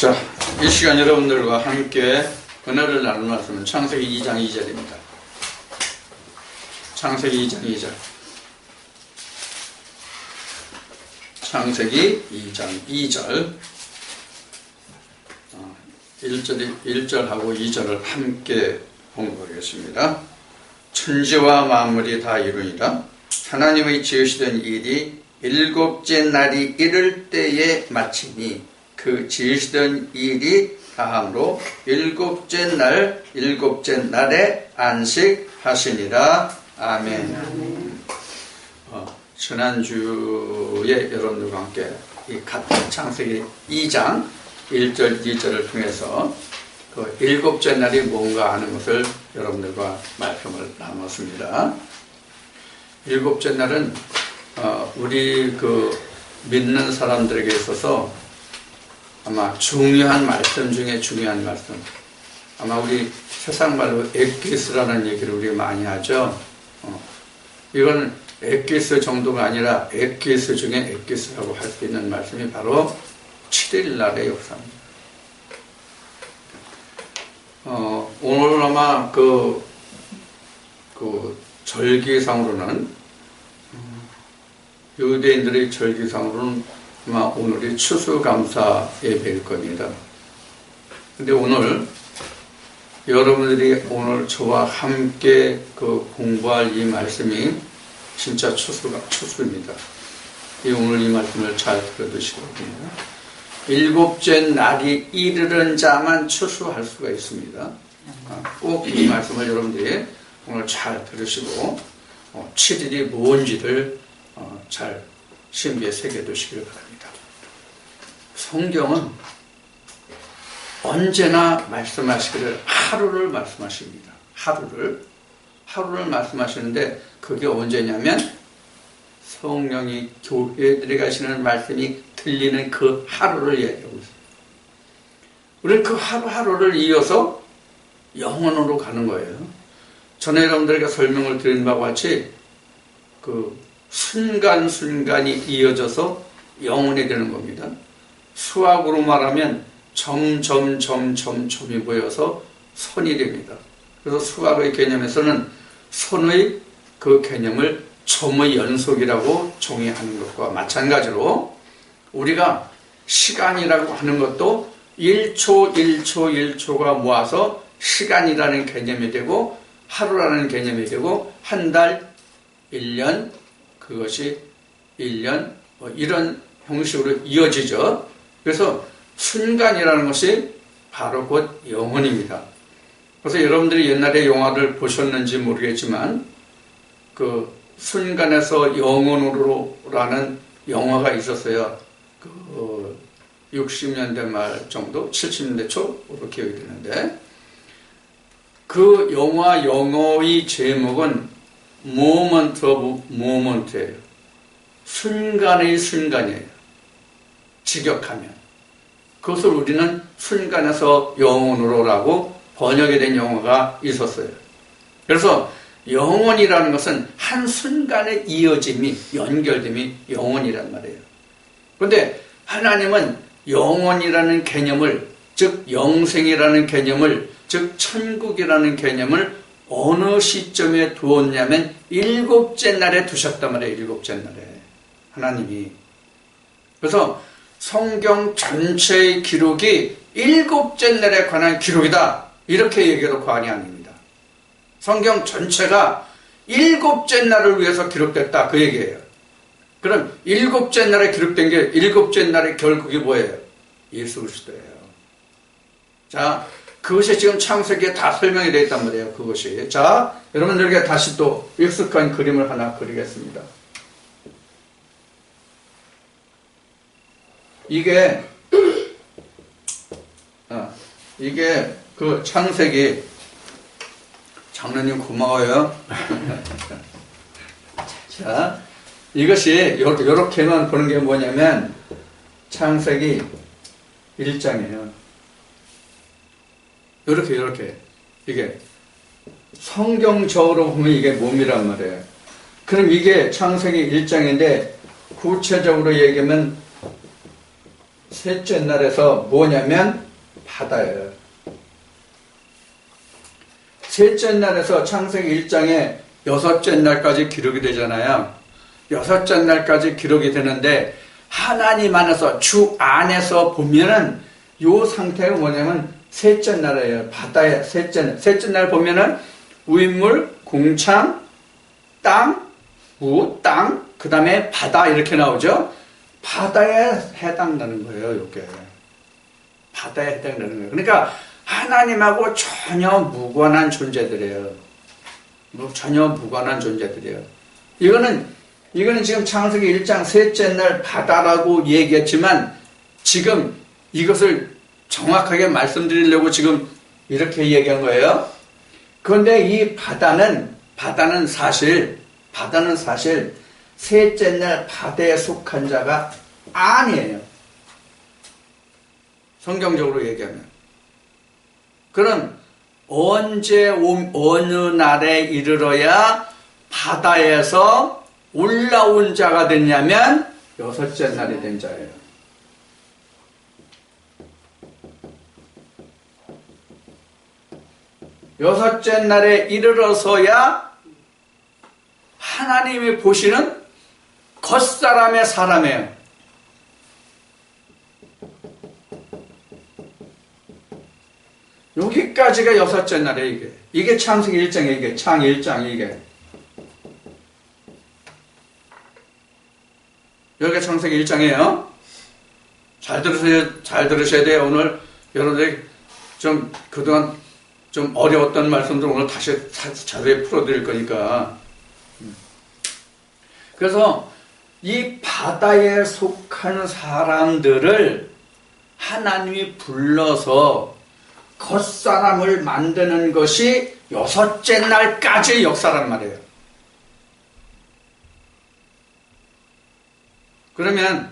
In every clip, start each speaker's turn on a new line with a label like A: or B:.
A: 자, 이 시간 여러분들과 함께 은혜를 나눌 말씀은 창세기 2장 2절입니다. 창세기 2장 2절. 창세기 2장 2절. 1절하고 2절을 함께 봉독하겠습니다. 천지와 만물이 다 이루니라. 하나님의 지으시던 일이 일곱째 날이 이를 때에 마치니 그 지으시던 일이 다함으로 일곱째 날에 안식하시니라. 아멘. 지난주에 여러분들과 함께 이 같은 창세기 2장 1절, 2절을 통해서 그 일곱째 날이 뭔가 하는 것을 여러분들과 말씀을 나눴습니다. 일곱째 날은 우리 그 믿는 사람들에게 있어서 아마 중요한 말씀 중에 중요한 말씀. 아마 우리 세상 말로 엑기스라는 얘기를 우리 많이 하죠. 이건 엑기스 정도가 아니라 엑기스 중에 엑기스라고 할 수 있는 말씀이 바로 7일 날의 역사입니다. 오늘 아마 그 절기상으로는 유대인들의 절기상으로는 아마 오늘이 추수감사 예배일 겁니다. 근데 오늘 여러분들이 오늘 저와 함께 그 공부할 이 말씀이 진짜 추수입니다. 오늘 이 말씀을 잘 들어두시기 바랍니다. 일곱째 날이 이르는 자만 추수할 수가 있습니다. 꼭 이 말씀을 여러분들이 오늘 잘 들으시고 7일이 뭔지를 잘 신비에 새겨두시길 바랍니다. 성경은 언제나 말씀하시기를 하루를 말씀하십니다. 하루를 말씀하시는데 그게 언제냐면 성령이 교회에 들어가시는 말씀이 들리는 그 하루를 얘기하고 있습니다. 우리는 그 하루하루를 이어서 영원으로 가는 거예요. 전에 여러분들에게 설명을 드린 바와 같이 그 순간순간이 이어져서 영원이 되는 겁니다. 수학으로 말하면 점이 보여서 선이 됩니다. 그래서 수학의 개념에서는 선의 그 개념을 점의 연속이라고 정의하는 것과 마찬가지로 우리가 시간이라고 하는 것도 1초가 모아서 시간이라는 개념이 되고 하루라는 개념이 되고 한 달, 1년, 그것이 1년 이런 형식으로 이어지죠. 그래서 순간이라는 것이 바로 곧 영혼입니다. 그래서 여러분들이 옛날에 영화를 보셨는지 모르겠지만 그 순간에서 영혼으로라는 영화가 있었어요. 그 60년대 말 정도, 70년대 초로 기억이 되는데 그 영어의 제목은 Moment of Moment예요. 순간의 순간이에요. 직역하면. 그것을 우리는 순간에서 영혼으로라고 번역이 된 영어가 있었어요. 그래서 영혼이라는 것은 한순간의 이어짐이, 연결됨이 영혼이란 말이에요. 그런데 하나님은 영혼이라는 개념을, 즉 영생이라는 개념을, 즉 천국이라는 개념을 어느 시점에 두었냐면 일곱째 날에 두셨단 말이에요. 일곱째 날에 하나님이. 그래서 성경 전체의 기록이 일곱째 날에 관한 기록이다 이렇게 얘기해놓고 아닙니다. 성경 전체가 일곱째 날을 위해서 기록됐다 그 얘기예요. 그럼 일곱째 날에 기록된 게 일곱째 날의 결국이 뭐예요? 예수 그리스도예요. 자, 그것이 지금 창세기에 다 설명이 되어 있단 말이에요. 그것이. 자, 여러분들에게 다시 또 익숙한 그림을 하나 그리겠습니다. 이게 그 창세기, 장로님 고마워요. 자, 이것이 이렇게만 보는 게 뭐냐면 창세기 1장이에요. 이렇게 이게 성경적으로 보면 이게 몸이란 말이에요. 그럼 이게 창세기 1장인데 구체적으로 얘기하면 셋째 날에서 뭐냐면 바다예요. 셋째 날에서 창세기 1장에 여섯째 날까지 기록이 되잖아요. 여섯째 날까지 기록이 되는데 하나님 안에서 주 안에서 보면은 요 상태가 뭐냐면 셋째 날이에요. 바다의 셋째 날 보면은 우인물, 공창, 땅, 땅, 그 다음에 바다 이렇게 나오죠. 바다에 해당되는 거예요. 이게 바다에 해당되는 거예요. 그러니까 하나님하고 전혀 무관한 존재들이에요. 전혀 무관한 존재들이에요. 이거는 지금 창세기 1장 셋째 날 바다라고 얘기했지만 지금 이것을 정확하게 말씀드리려고 지금 이렇게 얘기한 거예요. 그런데 이 바다는 사실 셋째 날 바다에 속한 자가 아니에요. 성경적으로 얘기하면. 그럼 어느 날에 이르러야 바다에서 올라온 자가 됐냐면 여섯째 날이 된 자예요. 여섯째 날에 이르러서야 하나님이 보시는 겉사람의 사람이에요. 여기까지가 여섯째 날이에요. 이게 창세기 1장이에요. 이게 창 1장 이게. 여기가 창세기 1장이에요. 잘 들으셔야 돼요. 오늘 여러분들이 좀 그동안 좀 어려웠던 말씀들 오늘 다시 자세히 풀어드릴 거니까. 그래서 이 바다에 속한 사람들을 하나님이 불러서 겉사람을 만드는 것이 여섯째 날까지의 역사란 말이에요. 그러면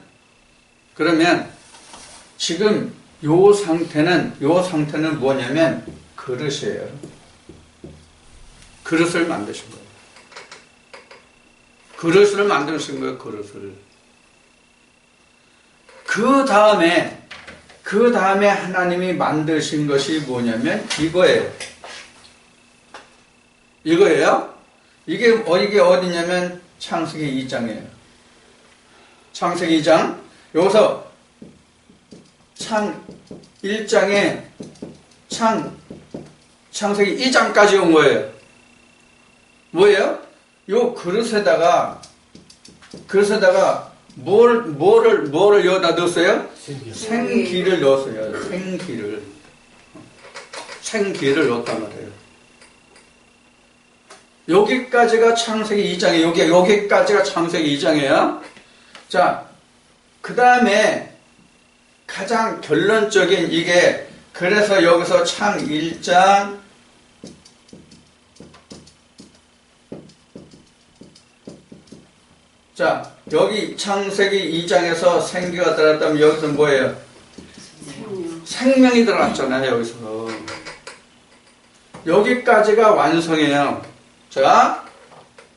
A: 지금 요 상태는 뭐냐면 그릇이에요. 그릇을 만드신 거예요. 그릇을 만드신 거예요. 그릇을. 그 다음에 하나님이 만드신 것이 뭐냐면 이거예요. 이게 어디냐면 창세기 2장이에요. 창세기 2장. 여기서 창 1장에 창세기 2장까지 온 거예요. 뭐예요? 요 그릇에다가 뭐를 여기다 넣었어요? 생기를 넣었어요. 생기를 넣었단 말이에요. 여기까지가 창세기 2장이에요. 여기까지가 창세기 2장이에요. 자, 그 다음에 가장 결론적인 이게 그래서 여기서 창 1장 자, 여기 창세기 2장에서 생기가 들어갔다면 여기서 뭐예요? 생명이 들어갔잖아요. 여기서 여기까지가 완성이에요. 자,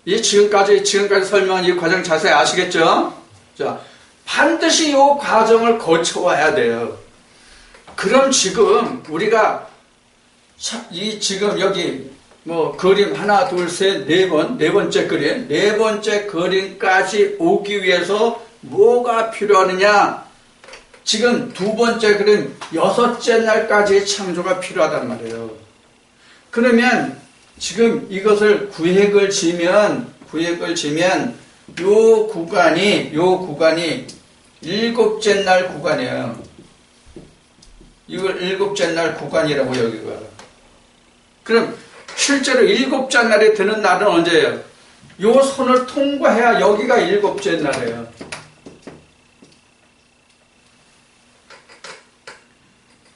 A: 지금까지 설명한 이 과정 자세히 아시겠죠? 자, 반드시 이 과정을 거쳐와야 돼요. 그럼 지금 우리가 지금 여기 그림 하나, 둘, 셋, 네 번째 그림, 네 번째 그림까지 오기 위해서 뭐가 필요하느냐? 지금 두 번째 그림, 여섯째 날까지의 창조가 필요하단 말이에요. 그러면 지금 이것을 구획을 지면 요 구간이 일곱째 날 구간이에요. 이걸 일곱째 날 구간이라고 여기가. 그럼 실제로 일곱째 날이 되는 날은 언제예요? 요 선을 통과해야 여기가 일곱째 날이에요.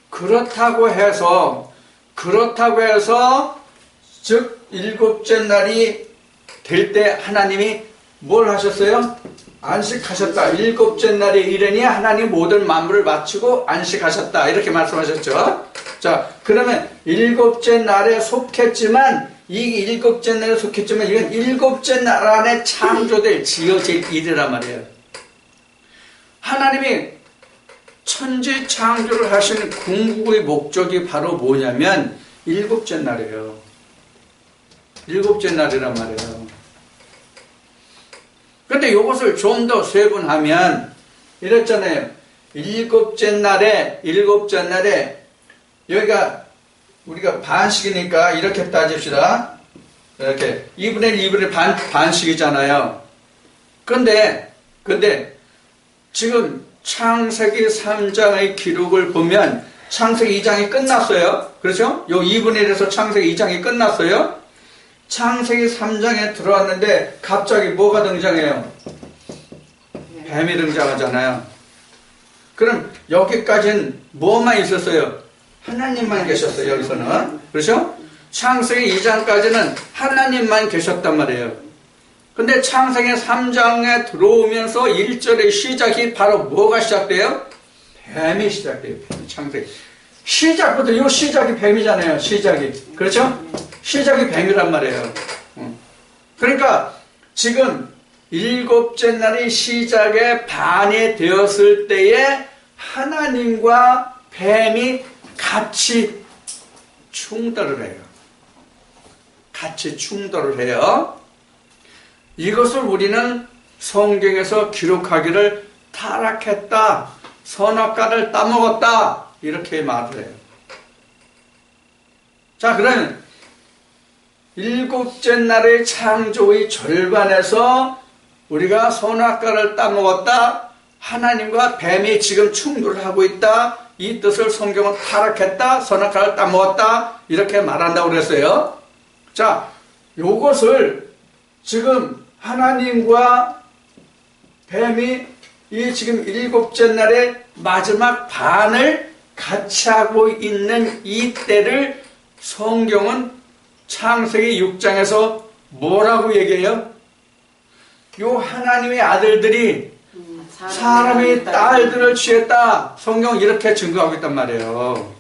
A: 그렇다고 해서 즉 일곱째 날이 될 때 하나님이 뭘 하셨어요? 안식하셨다. 일곱째 날에 이르니 하나님 모든 만물을 마치고 안식하셨다. 이렇게 말씀하셨죠. 자, 그러면 일곱째 날에 속했지만 이건 일곱째 날 안에 창조될 지어질 일이란 말이에요. 하나님이 천지 창조를 하신 궁극의 목적이 바로 뭐냐면 일곱째 날이에요. 일곱째 날이란 말이에요. 근데 이것을 좀 더 세분하면 이랬잖아요. 일곱째 날에 여기가 우리가 반씩이니까 이렇게 따집시다. 이렇게 2분의 1, 2분의 반씩이잖아요. 근데 지금 창세기 3장의 기록을 보면 창세기 2장이 끝났어요. 그렇죠? 요 2분의 1에서 창세기 2장이 끝났어요. 창세기 3장에 들어왔는데 갑자기 뭐가 등장해요? 뱀이 등장하잖아요. 그럼 여기까지는 뭐만 있었어요? 하나님만 계셨어요. 여기서는. 그렇죠? 창세기 2장까지는 하나님만 계셨단 말이에요. 근데 창세기 3장에 들어오면서 1절의 시작이 바로 뭐가 시작돼요? 뱀이 시작돼요. 창세기. 시작부터 이 시작이 뱀이잖아요. 시작이. 그렇죠? 시작이 뱀이란 말이에요. 그러니까 지금 일곱째 날이 시작의 반이 되었을 때에 하나님과 뱀이 같이 충돌을 해요. 같이 충돌을 해요. 이것을 우리는 성경에서 기록하기를 타락했다, 선악과를 따먹었다 이렇게 말을 해요. 자, 그러면 일곱째 날의 창조의 절반에서 우리가 선악과를 따먹었다, 하나님과 뱀이 지금 충돌하고 있다, 이 뜻을 성경은 타락했다, 선악과를 따먹었다 이렇게 말한다고 그랬어요. 자, 요것을 지금 하나님과 뱀이 이 지금 일곱째 날의 마지막 반을 같이 하고 있는 이 때를 성경은 창세기 6장에서 뭐라고 얘기해요? 요 하나님의 아들들이 사람의 딸들을 취했다. 성경은 이렇게 증거하고 있단 말이에요.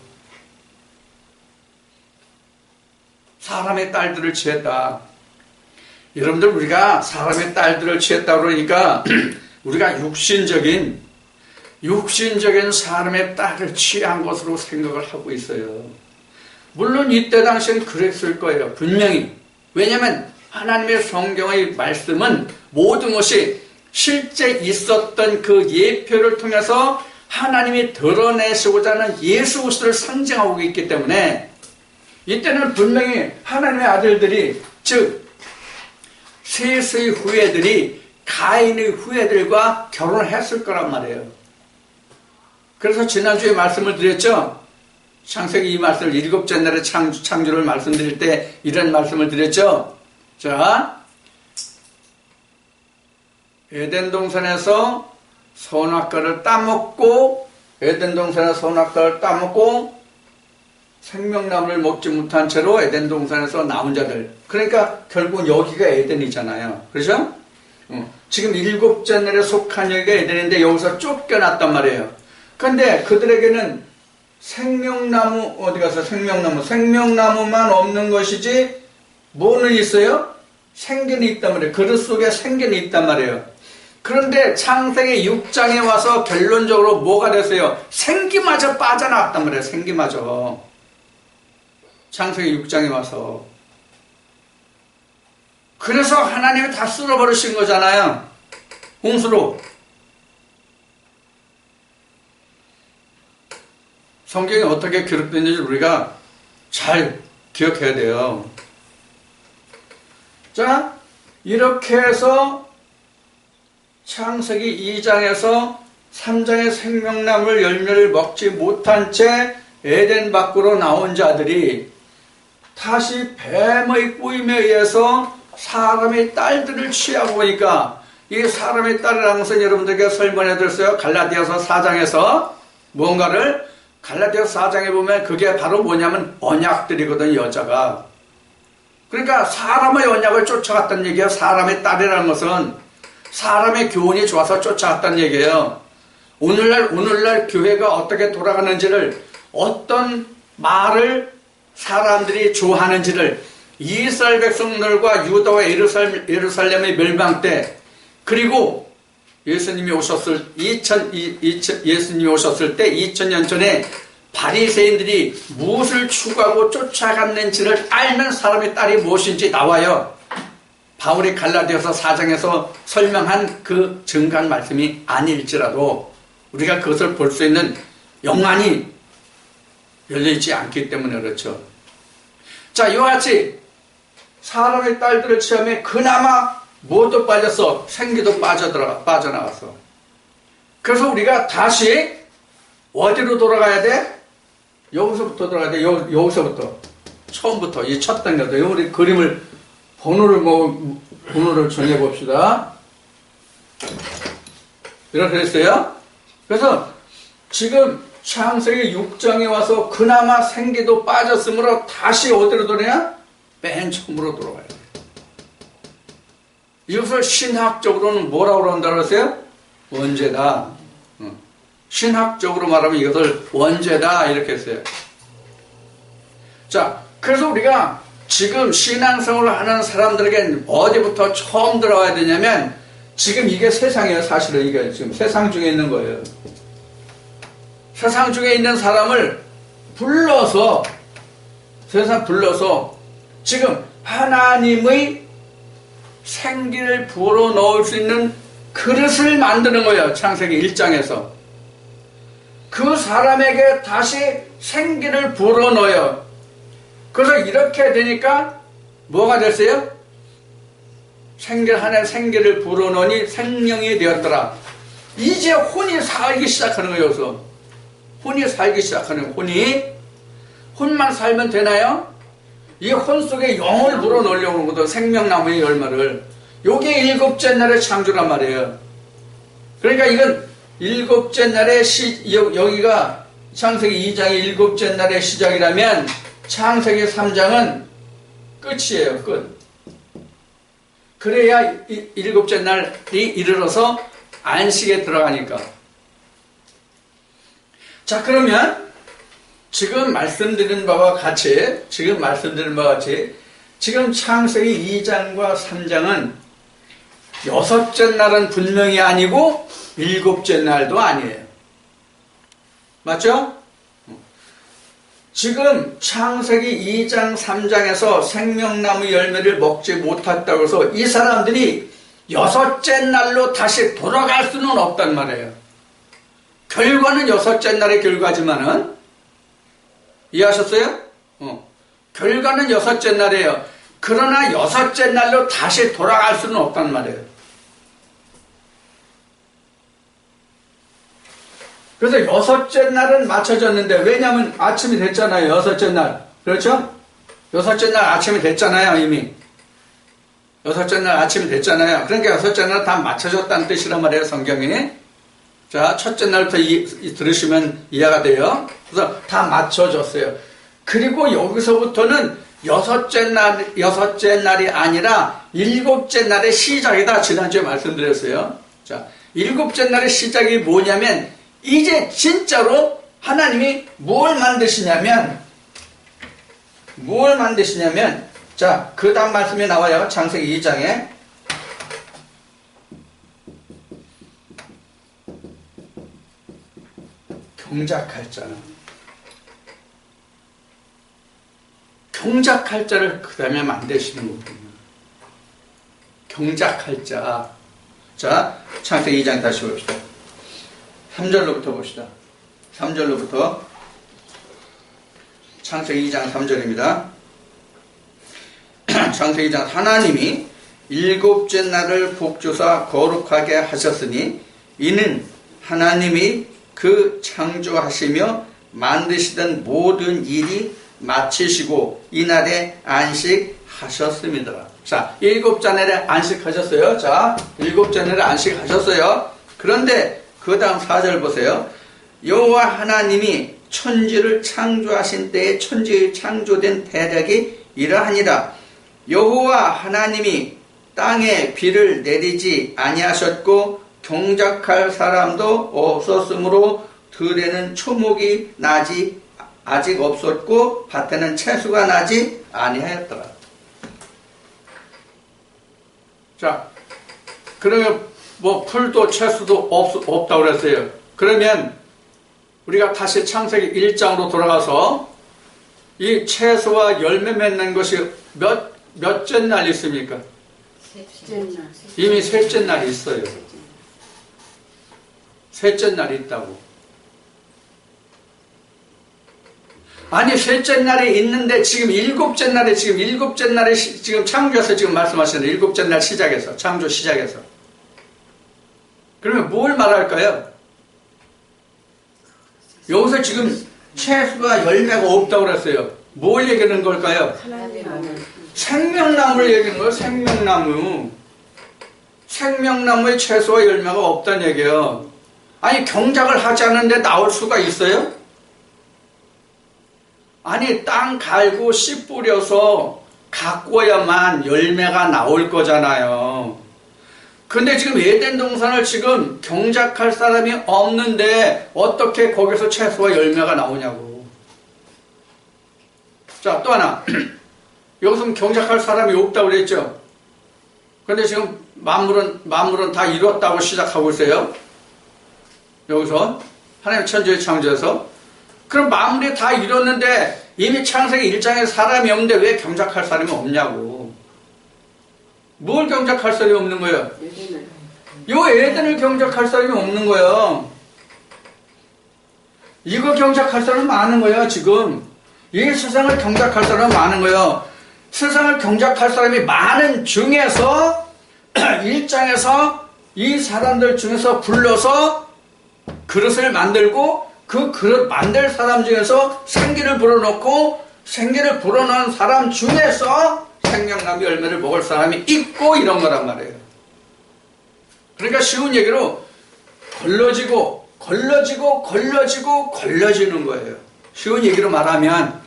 A: 사람의 딸들을 취했다. 여러분들, 우리가 사람의 딸들을 취했다 그러니까 우리가 육신적인 사람의 딸을 취한 것으로 생각을 하고 있어요. 물론 이때 당시엔 그랬을 거예요. 분명히. 왜냐하면 하나님의 성경의 말씀은 모든 것이 실제 있었던 그 예표를 통해서 하나님이 드러내시고자 하는 예수 그리스도를 상징하고 있기 때문에 이때는 분명히 하나님의 아들들이, 즉 셋의 후예들이 가인의 후예들과 결혼을 했을 거란 말이에요. 그래서 지난주에 말씀을 드렸죠. 창세기 이 말씀을 일곱째 날의 창조를 말씀드릴 때 이런 말씀을 드렸죠. 자, 에덴 동산에서 선악과를 따먹고 생명나무를 먹지 못한 채로 에덴 동산에서 나온 자들. 그러니까 결국은 여기가 에덴이잖아요. 그렇죠? 지금 일곱째 날에 속한 여기가 에덴인데 여기서 쫓겨났단 말이에요. 그런데 그들에게는 생명나무, 어디 가서 생명나무만 없는 것이지 뭐는 있어요? 생기는 있단 말이에요. 그릇 속에 생기는 있단 말이에요. 그런데 창세기 6장에 와서 결론적으로 뭐가 됐어요? 생기마저 빠져나왔단 말이에요. 생기마저. 창세기 6장에 와서. 그래서 하나님이 다 쓸어버리신 거잖아요. 홍수로. 성경이 어떻게 기록됐는지 우리가 잘 기억해야 돼요. 자, 이렇게 해서 창세기 2장에서 3장의 생명나무 열매를 먹지 못한 채 에덴 밖으로 나온 자들이 다시 뱀의 꼬임에 의해서 사람의 딸들을 취하고 보니까, 이 사람의 딸이라는 것은 여러분들에게 설명해 드렸어요. 갈라디아서 4장에서 뭔가를, 갈라디아서 4장에 보면 그게 바로 뭐냐면 언약들이거든, 여자가. 그러니까 사람의 언약을 쫓아갔다는 얘기예요. 사람의 딸이라는 것은 사람의 교훈이 좋아서 쫓아갔다는 얘기예요. 오늘날 교회가 어떻게 돌아가는지를, 어떤 말을 사람들이 좋아하는지를, 이스라엘 백성들과 유다와 예루살렘의 멸망 때, 그리고 예수님이 오셨을 예수님이 오셨을 때 2000년 전에 바리새인들이 무엇을 추구하고 쫓아갔는지를 알면 사람의 딸이 무엇인지 나와요. 바울이 갈라디아서 4장에서 설명한 그 증거한 말씀이 아닐지라도 우리가 그것을 볼 수 있는 영안이 열려있지 않기 때문에 그렇죠. 자, 이와 같이 사람의 딸들을 취함에 그나마 뭐도 빠졌어? 생기도 빠져나갔어. 그래서 우리가 다시 어디로 돌아가야 돼? 여기서부터 돌아가야 돼. 여기서부터. 처음부터. 이 첫 단계부터. 우리 그림을, 번호를 정해봅시다. 이렇게 됐어요. 그래서 지금 창세기 6장에 와서 그나마 생기도 빠졌으므로 다시 어디로 돌아야? 맨 처음으로 돌아가야 돼. 이것을 신학적으로는 뭐라고 그런다고 했어요? 원죄다. 신학적으로 말하면 이것을 원죄다 이렇게 했어요. 자, 그래서 우리가 지금 신앙생활을 하는 사람들에게 어디부터 처음 들어가야 되냐면 지금 이게 세상이에요. 사실은 이게 지금 세상 중에 있는 거예요. 세상 중에 있는 사람을 불러서 지금 하나님의 생기를 불어 넣을 수 있는 그릇을 만드는 거예요. 창세기 1장에서. 그 사람에게 다시 생기를 불어 넣어요. 그래서 이렇게 되니까 뭐가 됐어요? 하나의 생기를 불어 넣으니 생명이 되었더라. 이제 혼이 살기 시작하는 거예요. 여기서. 혼이 살기 시작하는 거예요. 혼만 살면 되나요? 이 혼 속에 영을 불어넣으려고 하는 거죠. 생명나무의 열매를. 요게 일곱째 날의 창조란 말이에요. 그러니까 이건 일곱째 날의 여기가 창세기 2장이 일곱째 날의 시작이라면 창세기 3장은 끝이에요. 끝. 그래야 일곱째 날이 이르러서 안식에 들어가니까. 자, 그러면 지금 말씀드린 바와 같이 지금 창세기 2장과 3장은 여섯째 날은 분명히 아니고 일곱째 날도 아니에요. 맞죠? 지금 창세기 2장 3장에서 생명나무 열매를 먹지 못했다고 해서 이 사람들이 여섯째 날로 다시 돌아갈 수는 없단 말이에요. 결과는 여섯째 날의 결과지만은 이해하셨어요? 결과는 여섯째 날이에요. 그러나 여섯째 날로 다시 돌아갈 수는 없단 말이에요. 그래서 여섯째 날은 맞춰졌는데, 왜냐하면 아침이 됐잖아요. 여섯째 날. 그렇죠? 여섯째 날 아침이 됐잖아요. 이미. 여섯째 날 아침이 됐잖아요. 그러니까 여섯째 날 다 맞춰졌다는 뜻이란 말이에요. 성경이. 자, 첫째 날부터 들으시면 이해가 돼요. 그래서 다 맞춰졌어요. 그리고 여기서부터는 여섯째 날이 아니라 일곱째 날의 시작이다. 지난주에 말씀드렸어요. 자, 일곱째 날의 시작이 뭐냐면, 이제 진짜로 하나님이 뭘 만드시냐면, 자, 그 다음 말씀이 나와요. 창세기 2장에. 경작할 자를 그 다음에 만드시는 거군요. 경작할 자. 자, 창세기 2장 다시 봅시다. 3절로부터 봅시다. 3절로부터. 창세기 2장 3절입니다. 창세기 2장 하나님이 일곱째 날을 복주사 거룩하게 하셨으니 이는 하나님이 그 창조하시며 만드시던 모든 일이 마치시고 이날에 안식하셨습니다. 자, 일곱째 날에 안식하셨어요. 자, 일곱째 날에 안식하셨어요. 그런데 그 다음 4절 보세요. 여호와 하나님이 천지를 창조하신 때에 천지의 창조된 대략이 이러하니라. 여호와 하나님이 땅에 비를 내리지 아니하셨고 경작할 사람도 없었으므로 들에는 초목이 나지 아직 없었고 밭에는 채소가 나지 아니하였더라. 자, 그러면 뭐 풀도 채소도 없다고 그랬어요. 그러면 우리가 다시 창세기 1장으로 돌아가서 이 채소와 열매 맺는 것이 몇째 날 있습니까? 이미 셋째 날이 있어요. 셋째 날이 있다고. 아니, 셋째 날이 있는데 지금 일곱째 날에 지금 창조에서 지금 말씀하시는 일곱째 날 시작해서, 창조 시작해서. 그러면 뭘 말할까요? 여기서 지금 채소가 열매가 없다고 그랬어요. 뭘 얘기하는 걸까요? 생명나무를 얘기하는 거예요. 생명나무. 생명나무에 채소와 열매가 없다는 얘기예요. 아니, 경작을 하지 않는데 나올 수가 있어요? 아니, 땅 갈고 씨 뿌려서 가꿔야만 열매가 나올 거잖아요. 근데 지금 에덴 동산을 지금 경작할 사람이 없는데 어떻게 거기서 채소와 열매가 나오냐고. 자, 또 하나. 여기서 경작할 사람이 없다고 그랬죠. 근데 지금 만물은 다 이뤘다고 시작하고 있어요. 여기서 하나님 천지의 창조에서. 그럼 만물이 다 이뤘는데 이미 창세기 1장에 사람이 없는데 왜 경작할 사람이 없냐고. 뭘 경작할 사람이 없는 거예요? 요 에덴을 경작할 사람이 없는 거예요. 이거 경작할 사람은 많은 거예요. 지금 이 세상을 경작할 사람은 많은 거예요. 세상을 경작할 사람이 많은 중에서 1장에서 이 사람들 중에서 불러서 그릇을 만들고 그 그릇 만들 사람 중에서 생기를 불어넣고 생기를 불어넣은 사람 중에서 생명나무 열매를 먹을 사람이 있고 이런 거란 말이에요. 그러니까 쉬운 얘기로 걸러지는 거예요. 쉬운 얘기로 말하면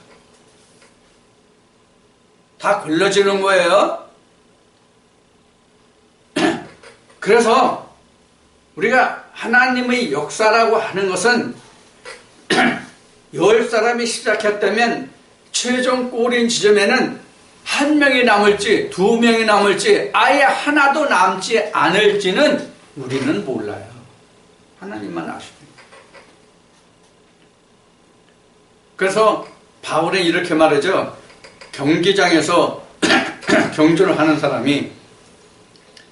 A: 다 걸러지는 거예요. 그래서 우리가 하나님의 역사라고 하는 것은 10사람이 시작했다면 최종 꼬린 지점에는 1명이 남을지 2명이 남을지 아예 하나도 남지 않을지는 우리는 몰라요. 하나님만 아십니다. 그래서 바울은 이렇게 말하죠. 경기장에서 경주를 하는 사람이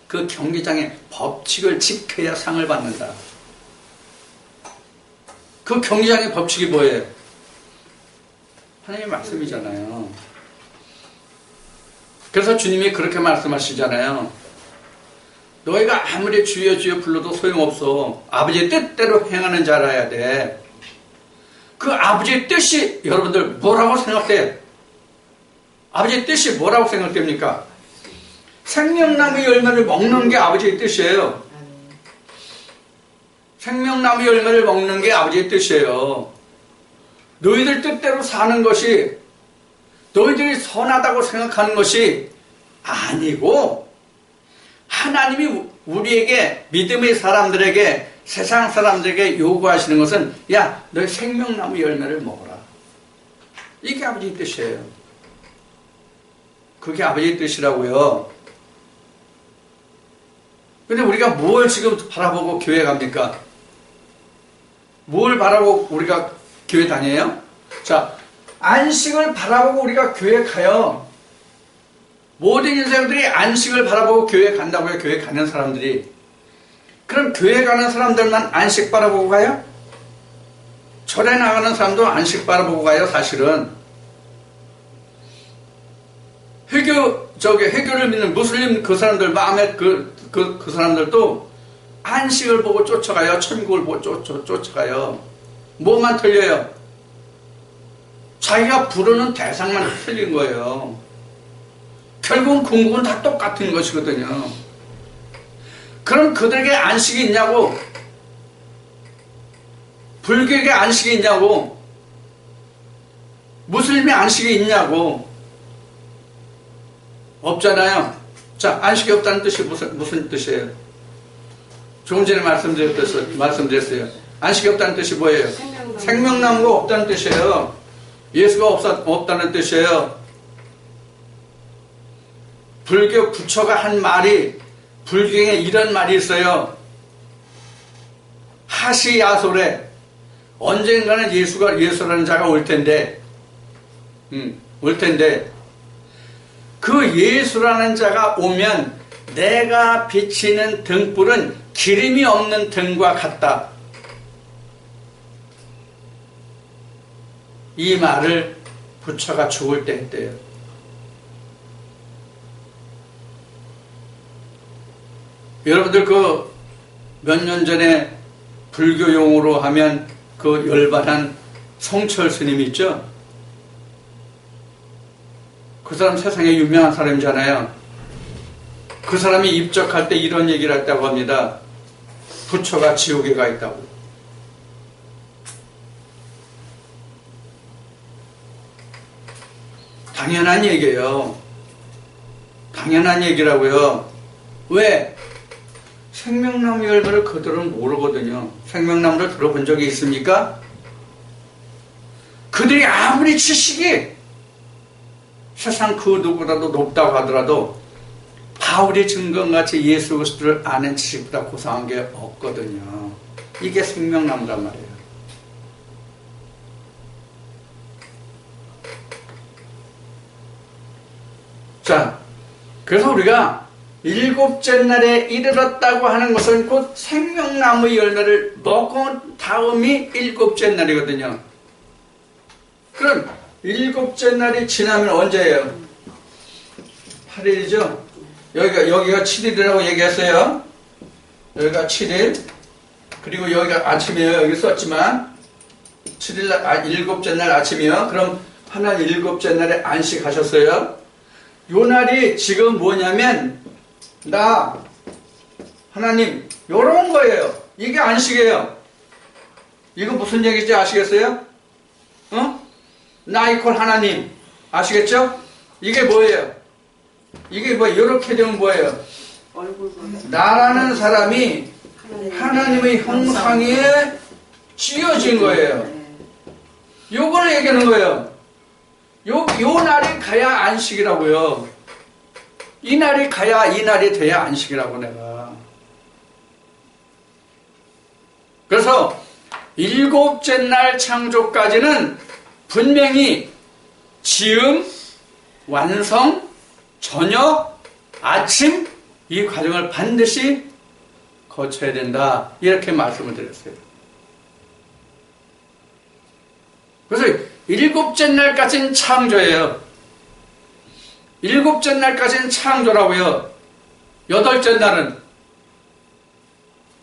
A: 그 경기장의 법칙을 지켜야 상을 받는다. 그 경기장의 법칙이 뭐예요? 하나님의 말씀이잖아요. 그래서 주님이 그렇게 말씀하시잖아요. 너희가 아무리 주여 주여 불러도 소용없어. 아버지의 뜻대로 행하는 자라야 돼. 그 아버지의 뜻이 여러분들 뭐라고 생각돼요? 아버지의 뜻이 뭐라고 생각됩니까? 생명나무 열매를 먹는 게 아버지의 뜻이에요. 생명나무 열매를 먹는 게 아버지의 뜻이에요. 너희들 뜻대로 사는 것이, 너희들이 선하다고 생각하는 것이 아니고 하나님이 우리에게, 믿음의 사람들에게, 세상 사람들에게 요구하시는 것은 야, 너희 생명나무 열매를 먹어라. 이게 아버지의 뜻이에요. 그게 아버지의 뜻이라고요. 근데 우리가 뭘 지금 바라보고 교회 갑니까? 뭘 바라보고 우리가 교회 다녀요? 자, 안식을 바라보고 우리가 교회 가요. 모든 인생들이 안식을 바라보고 교회 간다고요. 교회 가는 사람들이. 그럼 교회 가는 사람들만 안식 바라보고 가요? 절에 나가는 사람도 안식 바라보고 가요. 사실은 회교를 믿는 무슬림 그 사람들 마음에 그 사람들도 안식을 보고 쫓아가요. 천국을 보고 쫓아가요. 뭐만 틀려요? 자기가 부르는 대상만 틀린 거예요. 결국은 궁극은 다 똑같은 것이거든요. 그럼 그들에게 안식이 있냐고? 불교에게 안식이 있냐고? 무슬림의 안식이 있냐고? 없잖아요. 자, 안식이 없다는 뜻이 무슨 뜻이에요? 조금 전에 말씀드렸어요. 안식이 없다는 뜻이 뭐예요? 생명나무가 없다는 뜻이에요. 예수가 없다는 뜻이에요. 불교 부처가 한 말이 불경에 이런 말이 있어요. 하시야솔에 언젠가는 예수라는 자가 올 텐데, 그 예수라는 자가 오면 내가 비치는 등불은 기름이 없는 등과 같다. 이 말을 부처가 죽을 때 했대요. 여러분들 그 몇 년 전에 불교 용어로 하면 그 열반한 성철 스님 있죠? 그 사람 세상에 유명한 사람이잖아요. 그 사람이 입적할 때 이런 얘기를 했다고 합니다. 부처가 지옥에 가 있다고. 당연한 얘기예요. 당연한 얘기라고요. 왜? 생명나무 열매를 그들은 모르거든요. 생명나무를 들어본 적이 있습니까? 그들이 아무리 지식이 세상 그 누구라도 높다고 하더라도 바울의 증거같이 예수 그리스도를 아는 지식보다 고상한 게 없거든요. 이게 생명나무란 말이에요. 자, 그래서 우리가 일곱째 날에 이르렀다고 하는 것은 곧 생명나무 열매를 먹은 다음이 일곱째 날이거든요. 그럼 일곱째 날이 지나면 언제예요? 8일이죠? 여기가 7일이라고 얘기했어요. 여기가 7일. 그리고 여기가 아침이에요. 여기 썼지만 7일, 일곱째 날 아침이요. 그럼 하나님 일곱째 날에 안식하셨어요. 요 날이 지금 뭐냐면 나 하나님 요런 거예요. 이게 안식이에요. 이거 무슨 얘기인지 아시겠어요? 나 이퀄 하나님 아시겠죠? 이게 뭐예요? 이게 뭐 이렇게 되면 뭐예요? 나라는 사람이 하나님의 형상에 쥐어진 거예요. 요걸 얘기하는 거예요. 요 날이 가야 안식이라고요. 이 날이 가야 이 날이 돼야 안식이라고 내가. 그래서 일곱째 날 창조까지는 분명히 지음, 완성, 저녁, 아침 이 과정을 반드시 거쳐야 된다. 이렇게 말씀을 드렸어요. 그래서 일곱째 날까지는 창조예요. 일곱째 날까지는 창조라고요. 여덟째 날은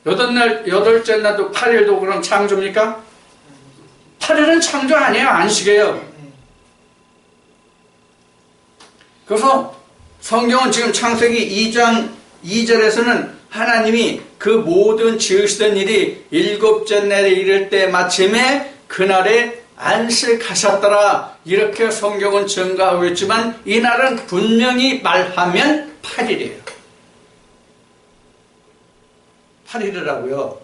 A: 여덟째 날도 8일도 그럼 창조입니까? 8일은 창조 아니에요. 안식이에요. 그래서 성경은 지금 창세기 2장 2절에서는 하나님이 그 모든 지으시던 일이 일곱째 날에 이를 때 마침에 그날에 안식하셨더라. 이렇게 성경은 증거하고 있지만 이 날은 분명히 말하면 8일이에요. 8일이라고요.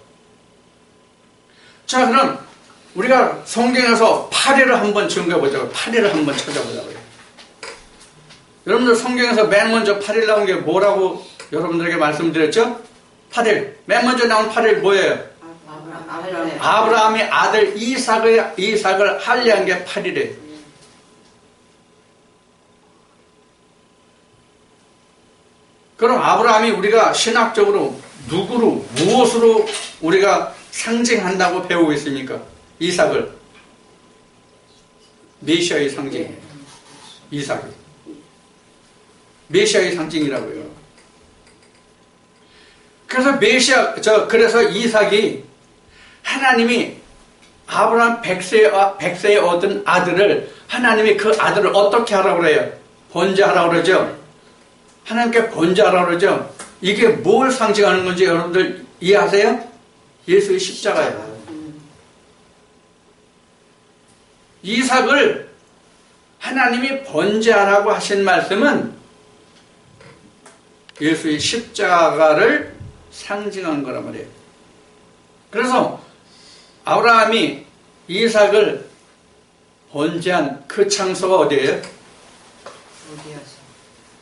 A: 자, 그럼 우리가 성경에서 8일을 한번 증거해보자고요. 8일을 한번 찾아보자고요. 여러분들 성경에서 맨 먼저 8일 나온 게 뭐라고 여러분들에게 말씀드렸죠? 8일. 맨 먼저 나온 8일 뭐예요? 아브라함의 아들 이삭을 할례한 게 8일이에요. 그럼 아브라함이 우리가 신학적으로 누구로 무엇으로 우리가 상징한다고 배우고 있습니까? 이삭을 메시아의 상징. 이삭이 메시아의 상징이라고요. 그래서 이삭이 하나님이 아브라함 100세에 얻은 아들을 하나님이 그 아들을 어떻게 하라고 그래요? 번제하라고 그러죠? 하나님께 번제하라고 그러죠? 이게 뭘 상징하는 건지 여러분들 이해하세요? 예수의 십자가예요. 이삭을 하나님이 번제하라고 하신 말씀은 예수의 십자가를 상징한 거란 말이에요. 그래서 아브라함이 이삭을 번제한 그 장소가 어디예요?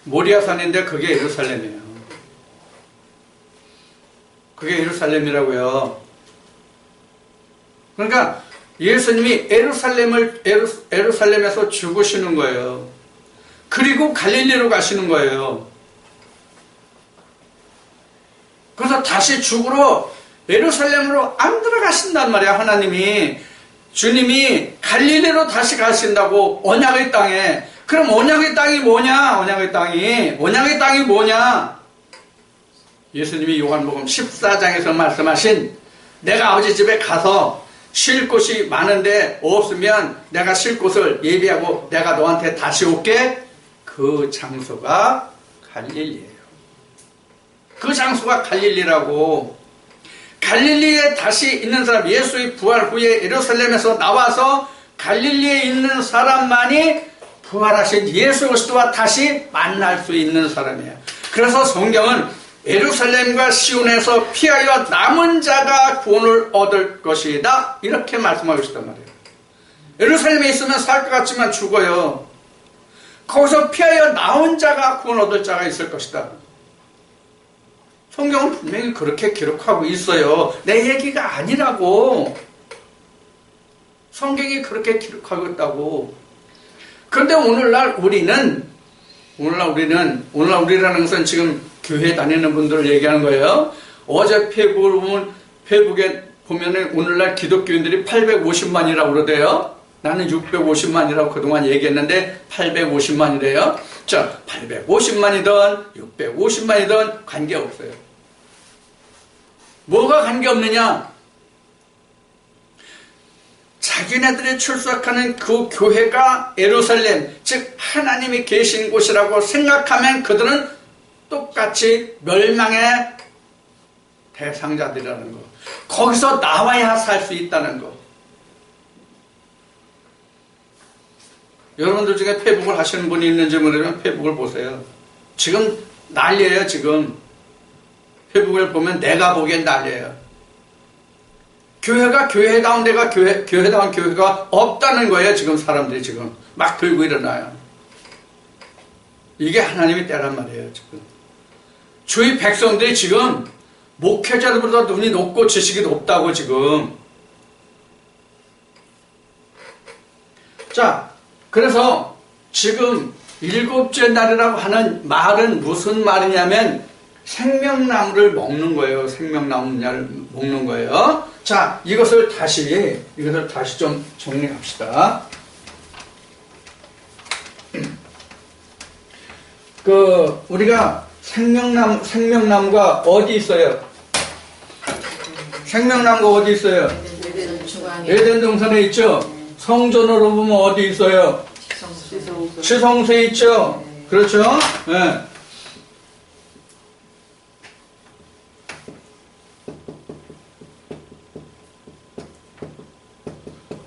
A: 모리아산인데 그게 예루살렘이에요. 그게 예루살렘이라고요. 그러니까 예수님이 예루살렘에서 죽으시는 거예요. 그리고 갈릴리로 가시는 거예요. 그래서 다시 죽으러 예루살렘으로 안 들어가신단 말이야. 하나님이, 주님이 갈릴리로 다시 가신다고, 언약의 땅에. 그럼 언약의 땅이 뭐냐? 언약의 땅이 뭐냐? 예수님이 요한복음 14장에서 말씀하신, 내가 아버지 집에 가서 쉴 곳이 많은데 없으면 내가 쉴 곳을 예비하고 내가 너한테 다시 올게. 그 장소가 갈릴리예요. 그 장소가 갈릴리라고. 갈릴리에 다시 있는 사람, 예수의 부활 후에 예루살렘에서 나와서 갈릴리에 있는 사람만이 부활하신 예수 그리스도와 다시 만날 수 있는 사람이에요. 그래서 성경은 예루살렘과 시온에서 피하여 남은 자가 구원을 얻을 것이다, 이렇게 말씀하고 있단 말이에요. 예루살렘에 있으면 살 것 같지만 죽어요. 거기서 피하여 나온 자가 구원 얻을 자가 있을 것이다. 성경은 분명히 그렇게 기록하고 있어요. 내 얘기가 아니라고. 성경이 그렇게 기록하고 있다고. 그런데 오늘날 우리라는 것은 지금 교회 다니는 분들을 얘기하는 거예요. 어제 페북에 보면은 오늘날 기독교인들이 850만이라고 그러대요. 나는 650만이라고 그동안 얘기했는데 850만이래요. 자, 850만이든 650만이든 관계없어요. 뭐가 관계없느냐? 자기네들이 출석하는 그 교회가 예루살렘, 즉 하나님이 계신 곳이라고 생각하면 그들은 똑같이 멸망의 대상자들이라는 거. 거기서 나와야 살 수 있다는 거. 여러분들 중에 페북을 하시는 분이 있는지 모르지만 페북을 보세요. 지금 난리예요. 지금 페북을 보면 내가 보기엔 난리예요. 교회가 교회다운 데가 교회다운 교회가 없다는 거예요. 지금 사람들이 지금 막 들고 일어나요. 이게 하나님의 때란 말이에요. 지금 주의 백성들이 지금 목회자들보다 눈이 높고 지식이 높다고 지금. 자, 그래서 지금 일곱째 날이라고 하는 말은 무슨 말이냐면 생명나무를 먹는 거예요. 생명나무를 먹는 거예요. 자, 이것을 다시 좀 정리합시다. 우리가 생명나무가 어디 있어요? 생명나무가 어디 있어요? 에덴 동산에 있죠? 성전으로 보면 어디 있어요? 지성소에 있죠? 그렇죠? 네.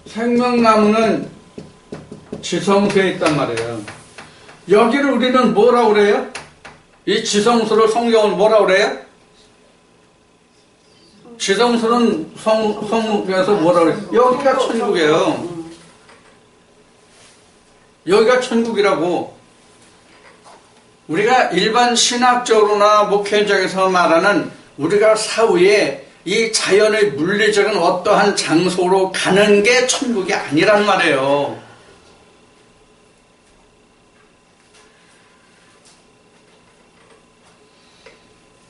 A: 생명나무는 지성소에 있단 말이에요. 여기를 우리는 뭐라고 그래요? 이 지성소를 성경은 뭐라고 그래요? 지성소는 성경에서 뭐라고 그래요? 여기가 천국이에요. 여기가 천국이라고. 우리가 일반 신학적으로나 목회 현장에서 말하는 우리가 사후에 이 자연의 물리적인 어떠한 장소로 가는 게 천국이 아니란 말이에요.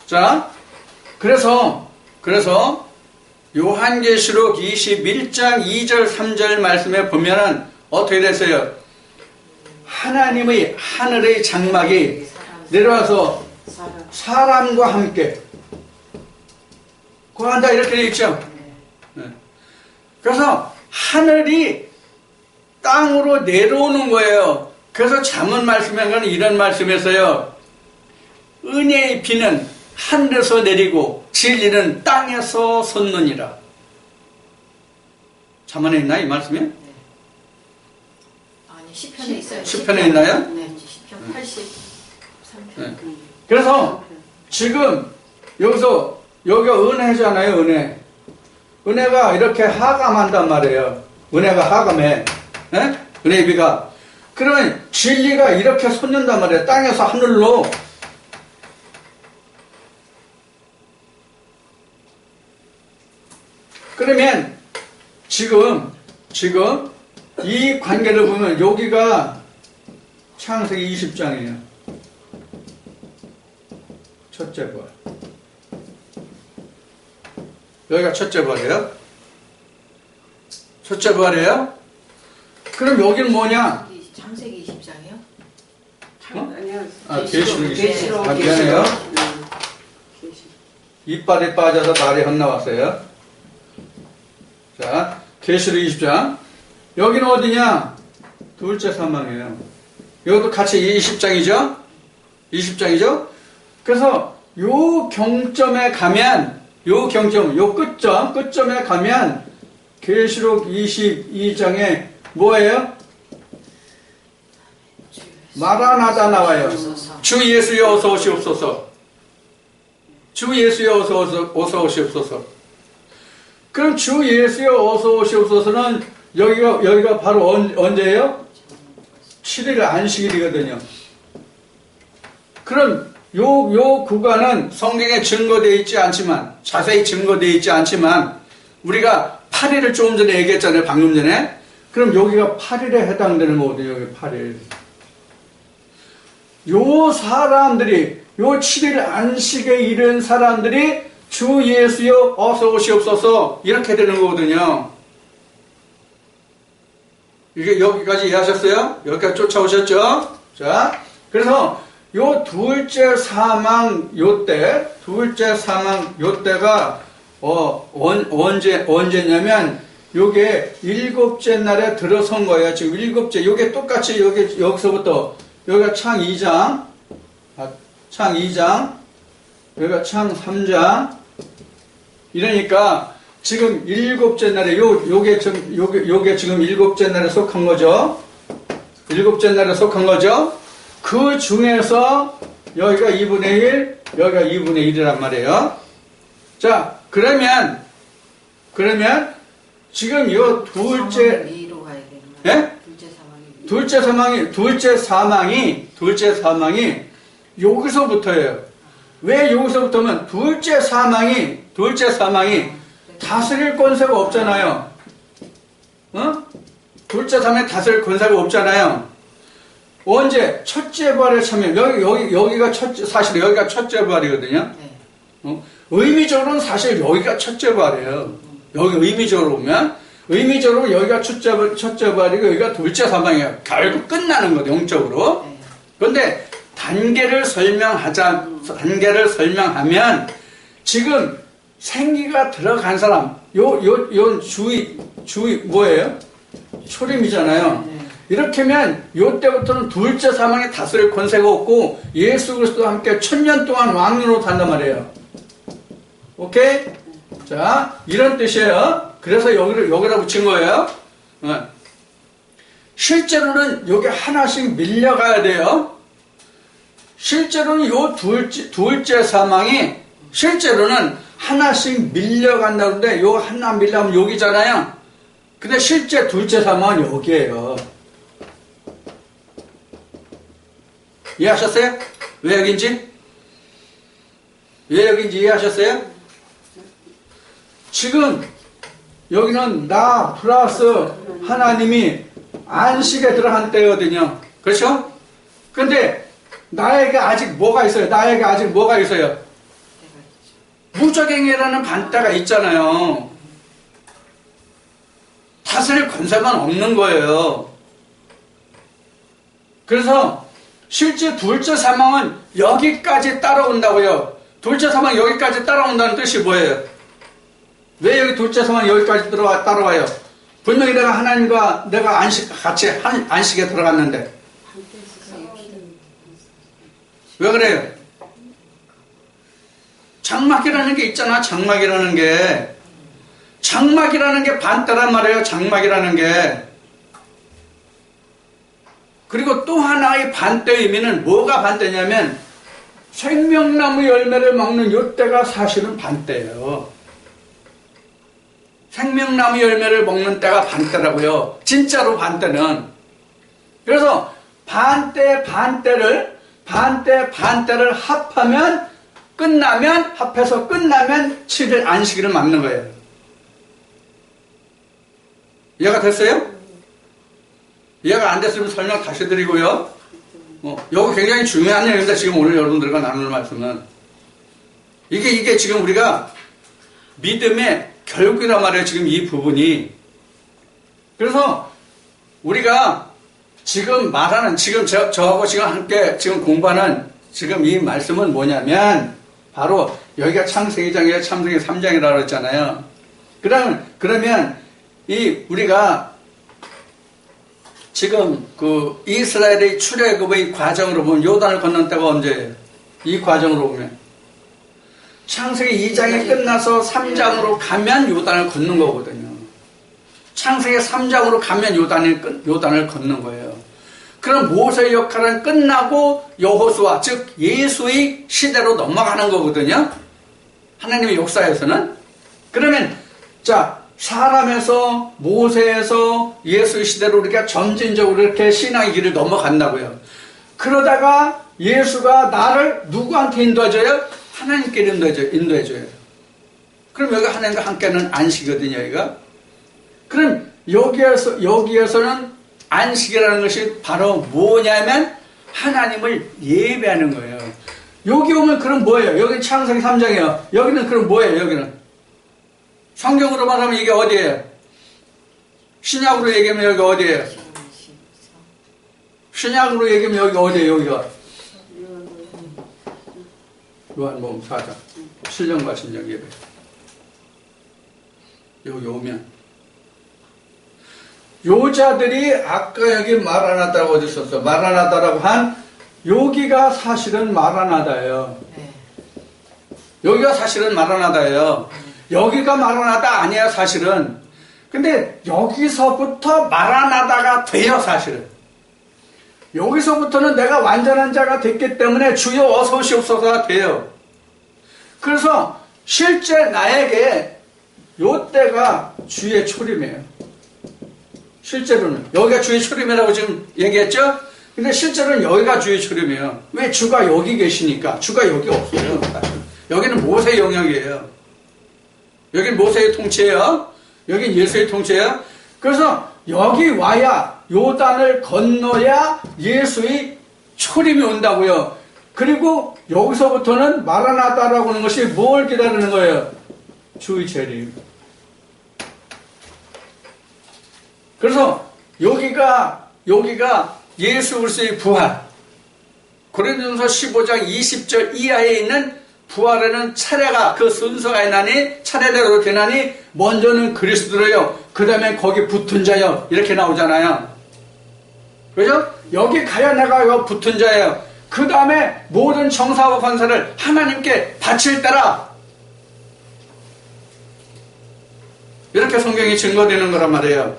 A: 자, 그래서 요한계시록 21장 2절 3절 말씀에 보면은 어떻게 됐어요? 하나님의 하늘의 장막이 내려와서 사람과 함께 거한다, 이렇게 되어 있죠. 네. 그래서 하늘이 땅으로 내려오는 거예요. 그래서 잠언 말씀에는 이런 말씀에서요, 은혜의 비는 하늘에서 내리고 진리는 땅에서 솟느니라. 잠언에 있나 이 말씀이?
B: 아니, 시편에 있어요.
A: 시편에 있나요?
B: 네, 시편 83편.
A: 네. 그래서 지금 여기가 은혜잖아요. 은혜가 이렇게 하감한단 말이에요. 은혜가 하감해. 네? 은혜의 비가. 그러면 진리가 이렇게 솟는단 말이에요. 땅에서 하늘로. 그러면 지금 이 관계를 보면 여기가 창세기 20장이에요. 첫째 벌. 여기가 첫째 벌이에요. 첫째 벌이에요. 그럼 여기는 뭐냐?
B: 창세기 20장이요?
C: 아니요.
A: 계시록. 미안해요. 이빨이 빠져서 말이 헛나왔어요. 자, 계시록 20장. 여기는 어디냐? 둘째 사망이에요. 이것도 같이 20장이죠? 20장이죠? 그래서 요 경점에 가면, 요 끝점에 가면, 계시록 22장에 뭐예요? 마라나다 나와요. 주 예수여 어서 오시옵소서. 주 예수여 어서 오시옵소서. 그럼 주 예수여 어서 오시옵소서는 여기가 바로 언제예요? 7일 안식일이거든요. 그럼 요 구간은 성경에 증거되어 있지 않지만, 자세히 증거되어 있지 않지만, 우리가 8일을 조금 전에 얘기했잖아요, 방금 전에. 그럼 여기가 8일에 해당되는 거거든요, 여기 8일. 요 사람들이, 요 7일 안식에 이른 사람들이 주 예수여 어서 오시옵소서, 이렇게 되는 거거든요. 이게 여기까지 이해하셨어요? 여기까지 쫓아오셨죠? 자, 그래서 요 둘째 사망 요때가 언제냐면 요게 일곱째 날에 들어선 거예요. 지금 일곱째, 요게 똑같이 여기서부터 여기가 창 2장, 여기가 창 3장. 이러니까 지금 일곱째 날에 요게 지금 일곱째 날에 속한 거죠. 일곱째 날에 속한 거죠. 그 중에서 여기가 2분의 1, 여기가 2분의 1이란 말이에요. 자, 그러면 지금 요 둘째 예? 둘째 사망이 여기서부터예요. 왜 여기서부터면 둘째 사망이 다스릴 권세가 없잖아요. 둘째 사망이 다스릴 권세가 없잖아요. 언제? 첫째 부활에 참여. 여기가 사실 여기가 첫째 부활이거든요. 의미적으로는 사실 여기가 첫째 부활이에요. 여기 의미적으로 보면, 여기가 첫째 부활이고, 여기가 둘째 사망이에요. 결국 끝나는 거죠, 영적으로. 그런데, 단계를 설명하면, 지금 생기가 들어간 사람, 주의, 뭐예요? 초림이잖아요. 이렇게면 요때부터는 둘째 사망에 다스릴 권세가 없고 예수 그리스도와 함께 1000년 동안 왕으로 산단 말이에요. 오케이? 자, 이런 뜻이에요. 그래서 여기다 붙인 거예요. 실제로는 여기 하나씩 밀려가야 돼요. 실제로는 요 둘째 사망이 실제로는 하나씩 밀려간다는데 요 하나 밀려가면 여기잖아요. 근데 실제 둘째 사망은 여기에요. 이해하셨어요? 왜 여긴지 이해하셨어요? 지금 여기는 나 플러스 하나님이 안식에 들어간 때거든요. 그렇죠? 근데 나에게 아직 뭐가 있어요? 무적행위라는 반대가 있잖아요. 다스릴 권세만 없는 거예요. 그래서 실제 둘째 사망은 여기까지 따라온다고요. 둘째 사망 여기까지 따라온다는 뜻이 뭐예요? 왜 여기 둘째 사망 여기까지 따라와요? 분명히 내가 하나님과 내가 같이 안식에 들어갔는데 왜 그래요? 장막이라는 게 있잖아. 장막이라는 게 반대란 말이에요. 장막이라는 게. 그리고 또 하나의 반대 의미는 뭐가 반대냐면 생명나무 열매를 먹는 이때가 사실은 반대예요. 생명나무 열매를 먹는 때가 반대라고요. 진짜로 반대는. 그래서 반대를 합해서 끝나면 7일 안식일을 맞는 거예요. 이해가 됐어요? 이해가 안 됐으면 설명 다시 드리고요. 이거 굉장히 중요한 내용입니다. 지금 오늘 여러분들과 나눌 말씀은. 이게 지금 우리가 믿음의 결국이란 말이에요. 지금 이 부분이. 그래서 우리가 지금 말하는, 지금 저하고 지금 함께 지금 공부하는 지금 이 말씀은 뭐냐면, 바로 여기가 창세기 2장이에요. 창세기 3장이라고 그랬잖아요. 그러면 우리가 지금 그 이스라엘의 출애굽의 과정으로 보면 요단을 건넌 때가 언제예요? 이 과정으로 보면 창세기 2장이 끝나서 3장으로 가면 요단을 건넌 거거든요. 창세기 3장으로 가면 요단을 건넌 거예요. 그럼 모세의 역할은 끝나고 여호수아, 즉 예수의 시대로 넘어가는 거거든요. 하나님의 역사에서는. 그러면 자, 사람에서 모세에서 예수의 시대로 우리가 점진적으로 이렇게 신앙의 길을 넘어간다고요. 그러다가 예수가 나를 누구한테 인도해줘요? 하나님께 인도해줘요. 그럼 여기가 하나님과 함께하는 안식이거든요, 여기가. 그럼 여기에서는 안식이라는 것이 바로 뭐냐면 하나님을 예배하는 거예요. 여기 오면 그럼 뭐예요? 여기는 창세기 3장이에요. 여기는 그럼 뭐예요? 여기는 성경으로 말하면 이게 어디예요? 신약으로 얘기하면 여기 어디예요? 신약으로 얘기하면 여기 어디예요? 여기가 요한복음 4장 신령과 신령 예배. 여기 오면 요자들이 아까 여기 마라나다라고 어디 있었어? 마라나다라고 한 여기가 사실은 마라나다예요. 여기가 사실은 마라나다예요. 여기가 마라나다 아니야 사실은. 근데 여기서부터 마라나다가 돼요 사실은. 여기서부터는 내가 완전한 자가 됐기 때문에 주여 어서 오시옵소서가 돼요. 그래서 실제 나에게 요때가 주의 초림이에요. 실제로는 여기가 주의 초림이라고 지금 얘기했죠? 근데 실제로는 여기가 주의 초림이에요. 왜? 주가 여기 계시니까. 주가 여기 없어요. 여기는 모세의 영역이에요. 여기는 모세의 통치예요. 여기는 예수의 통치예요. 그래서 여기 와야 요단을 건너야 예수의 초림이 온다고요. 그리고 여기서부터는 마라나다라고 하는 것이 뭘 기다리는 거예요? 주의 재림. 그래서 여기가 예수 그리스도의 부활. 고린도전서 15장 20절 이하에 있는 부활에는 차례가 그 순서가 있나니 차례대로 되나니 먼저는 그리스도로요. 그 다음에 거기 붙은 자요. 이렇게 나오잖아요. 그죠? 여기 가야 내가 붙은 자예요. 그 다음에 모든 정사와 권세를 하나님께 바칠 때라. 이렇게 성경이 증거되는 거란 말이에요.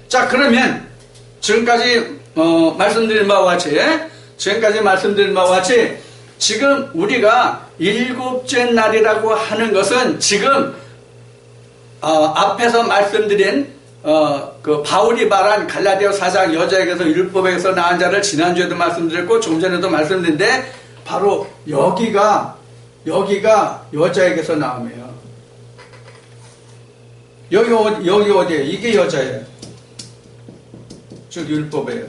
A: 자, 그러면 지금까지 말씀드린 바와 같이 지금 우리가 일곱째 날이라고 하는 것은 지금 앞에서 말씀드린 그 바울이 말한 갈라디아 4장 여자에게서 율법에서 낳은 자를 지난주에도 말씀드렸고 조금 전에도 말씀드렸는데 바로 여기가 여자에게서 나옴이에요. 여기 어디예요? 이게 여자예요. 즉 율법이에요.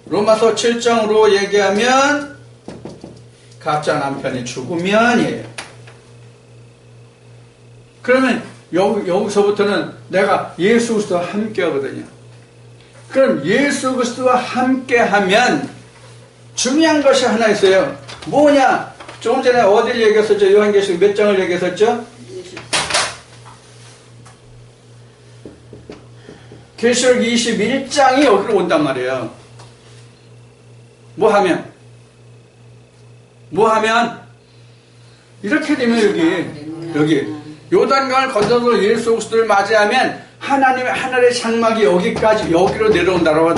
A: 로마서 7장으로 얘기하면 각자 남편이 죽으면이에요. 그러면 여기서부터는 내가 예수 그리스도와 함께 하거든요. 그럼 예수 그리스도와 함께 하면 중요한 것이 하나 있어요. 뭐냐? 조금 전에 어디를 얘기했었죠? 요한계시록 몇 장을 얘기했었죠? 계시록 21장이 여기로 온단 말이에요. 뭐 하면 이렇게 되면 여기 요단강을 건너서 예수 그리스도를 맞이하면 하나님의 하늘의 장막이 여기로 내려온다라고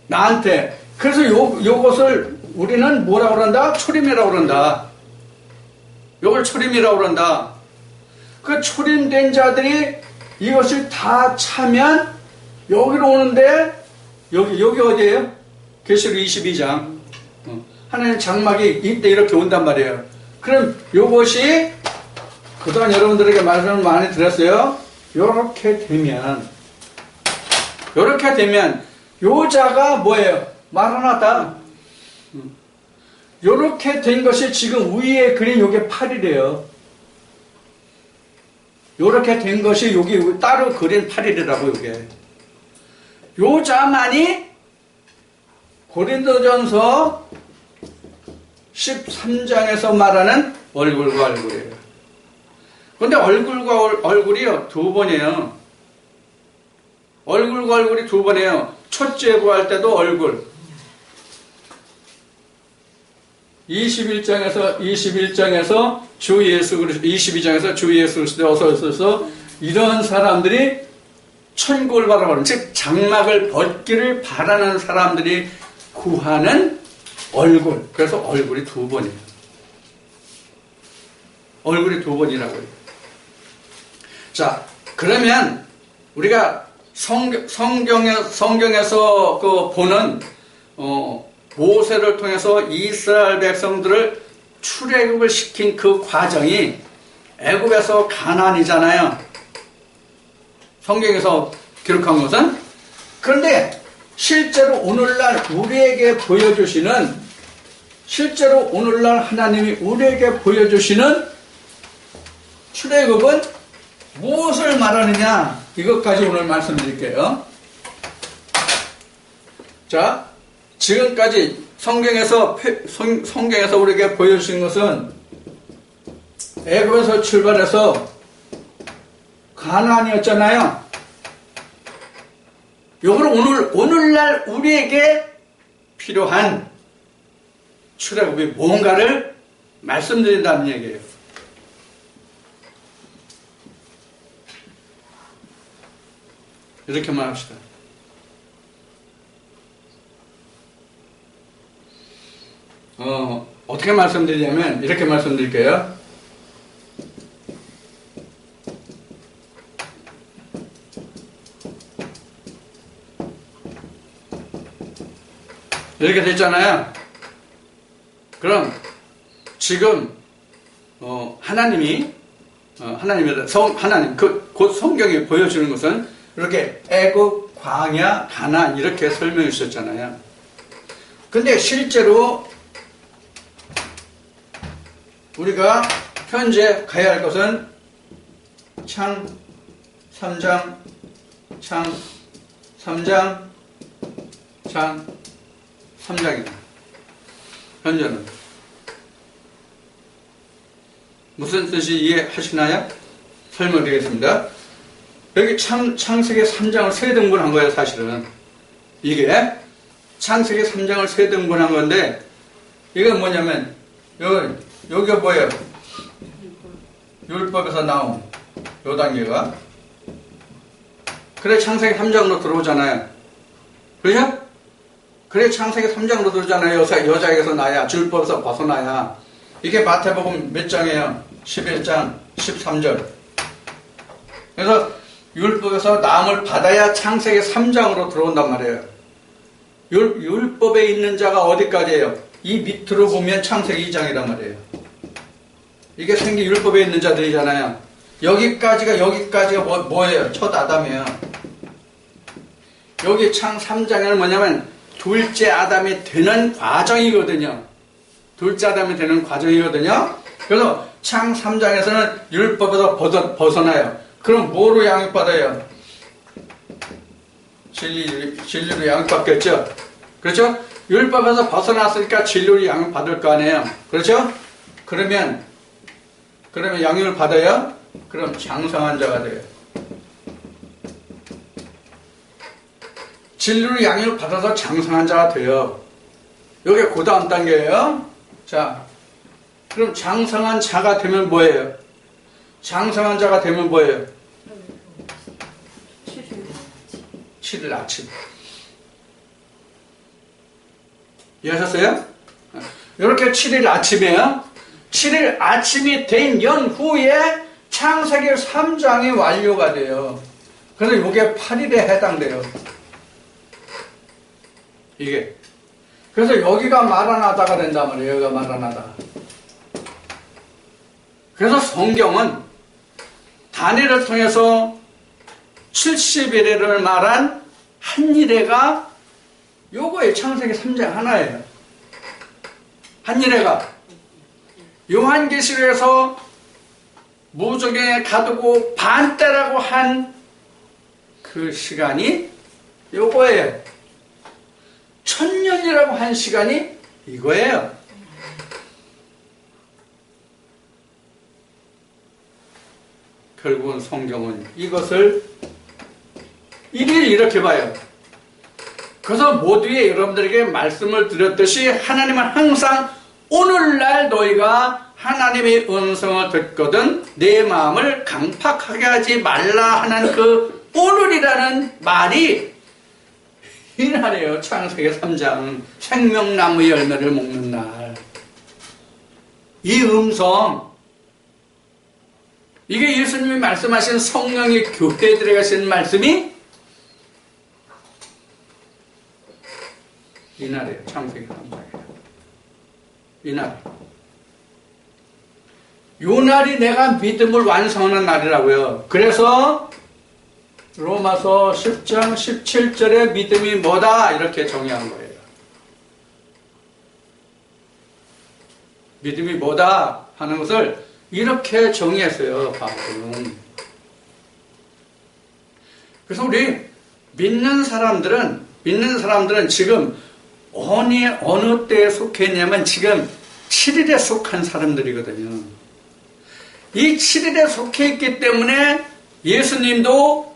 A: 나한테 그래서 요것을 우리는 뭐라고 그런다? 초림이라고 그런다. 요걸 초림이라고 그런다. 그 초림된 자들이 이것을 다 차면 여기로 오는데 여기 어디예요? 계시록 22장. 하나님 장막이 이때 이렇게 온단 말이에요. 그럼 요것이 그동안 여러분들에게 말씀을 많이 드렸어요. 요렇게 되면 요자가 뭐예요? 마라나다. 요렇게 된 것이 지금 위에 그린 요게 8이래요. 요렇게 된 것이 여기 따로 그린 8이라고 요게. 요자만이 고린도전서 13장에서 말하는 얼굴과 얼굴이에요. 근데 얼굴과 얼굴이요, 두 번이에요. 얼굴과 얼굴이 두 번이에요. 첫째 구할 때도 얼굴. 21장에서 주 예수 그리스도, 22장에서 주 예수 그리스도 어서 오소서, 이런 사람들이 천국을 바라보는, 즉 장막을 벗기를 바라는 사람들이 구하는 얼굴. 그래서 얼굴이 두 번이에요. 얼굴이 두 번이라고 해요. 자, 그러면 우리가 성경에서 그 보는 모세를 통해서 이스라엘 백성들을 출애굽을 시킨 그 과정이 애굽에서 가나안이잖아요. 성경에서 기록한 것은. 그런데 실제로 오늘날 우리에게 보여주시는, 실제로 오늘날 하나님이 우리에게 보여주시는 출애굽은 무엇을 말하느냐, 이것까지 오늘 말씀드릴게요. 자, 지금까지 성경에서 우리에게 보여주신 것은 애굽에서 출발해서 가나안이었잖아요. 요거는 오늘날 우리에게 필요한 출애굽이 뭔가를 말씀드린다는 얘기예요. 이렇게만 합시다. 어떻게 말씀드리냐면 이렇게 말씀드릴게요. 이렇게 됐잖아요. 그럼 지금 하나님 곧 성경이 보여주는 것은 이렇게 애굽, 광야, 가나안 이렇게 설명해 주셨잖아요. 근데 실제로 우리가 현재 가야 할 것은 창 3장, 창 3장이다. 현재는 무슨 뜻이 이해하시나요? 설명드리겠습니다. 여기 창세기 3장을 세 등분한 거예요, 사실은. 이게 창세기 3장을 세 등분한 건데, 이건 뭐냐면 여기가 뭐예요? 율법에서 나온 요 단계가. 그래 창세기 3장으로 들어오잖아요. 그죠? 그래 창세기 3장으로 들어오잖아요. 여자에게서 나야, 율법에서 벗어나야. 이게 마태복음 몇 장이에요? 11장 13절. 그래서 율법에서 나음을 받아야 창세기 3장으로 들어온단 말이에요. 율법에 있는 자가 어디까지예요? 이 밑으로 보면 창세기 2장이란 말이에요. 이게 생기 율법에 있는 자들이잖아요. 여기까지가 뭐예요? 첫 아담이에요. 여기 창 3장에는 뭐냐면 둘째 아담이 되는 과정이거든요. 둘째 아담이 되는 과정이거든요. 그래서 창 3장에서는 율법에서 벗어나요. 그럼 뭐로 양육받아요? 진리로 양육받겠죠? 그렇죠? 율법에서 벗어났으니까 진리로 양육받을 거 아니에요? 그렇죠? 그러면 양육을 받아요? 그럼 장성한 자가 돼요. 진리로 양육을 받아서 장성한 자가 돼요. 이게 그 다음 단계예요. 자, 그럼 장성한 자가 되면 뭐예요? 장성한 자가 되면 뭐예요? 7일 아침. 이해하셨어요? 이렇게 7일 아침이에요. 7일 아침이 된 연후에 창세기 3장이 완료가 돼요. 그래서 이게 8일에 해당돼요. 이게. 그래서 여기가 마라나다가 된단 말이에요. 여기가 마라나다. 그래서 성경은 다니엘을 통해서 70일을 말한 한 일회가 요거예요. 창세기 3장 하나예요. 한 일회가 요한계시록에서 무적에 가두고 반때라고 한 그 시간이 요거예요. 1000년이라고 한 시간이 이거예요. 결국은 성경은 이것을 일일 이렇게 봐요. 그래서 모두의 여러분들에게 말씀을 드렸듯이 하나님은 항상 오늘날 너희가 하나님의 음성을 듣거든 내 마음을 강팍하게 하지 말라 하는 그 오늘이라는 말이 이날이에요. 창세기 3장 생명나무 열매를 먹는 날. 이 음성, 이게 예수님이 말씀하신 성령이 교회들에게 하신 말씀이 이날이에요. 창세기 3장이에요. 이날. 요 날이 내가 믿음을 완성하는 날이라고요. 그래서 로마서 10장 17절에 믿음이 뭐다? 이렇게 정의한 거예요. 믿음이 뭐다? 하는 것을 이렇게 정의했어요. 바울은. 그래서 우리 믿는 사람들은 지금 어느 때에 속해 있냐면 지금 7일에 속한 사람들이거든요. 이 7일에 속해 있기 때문에 예수님도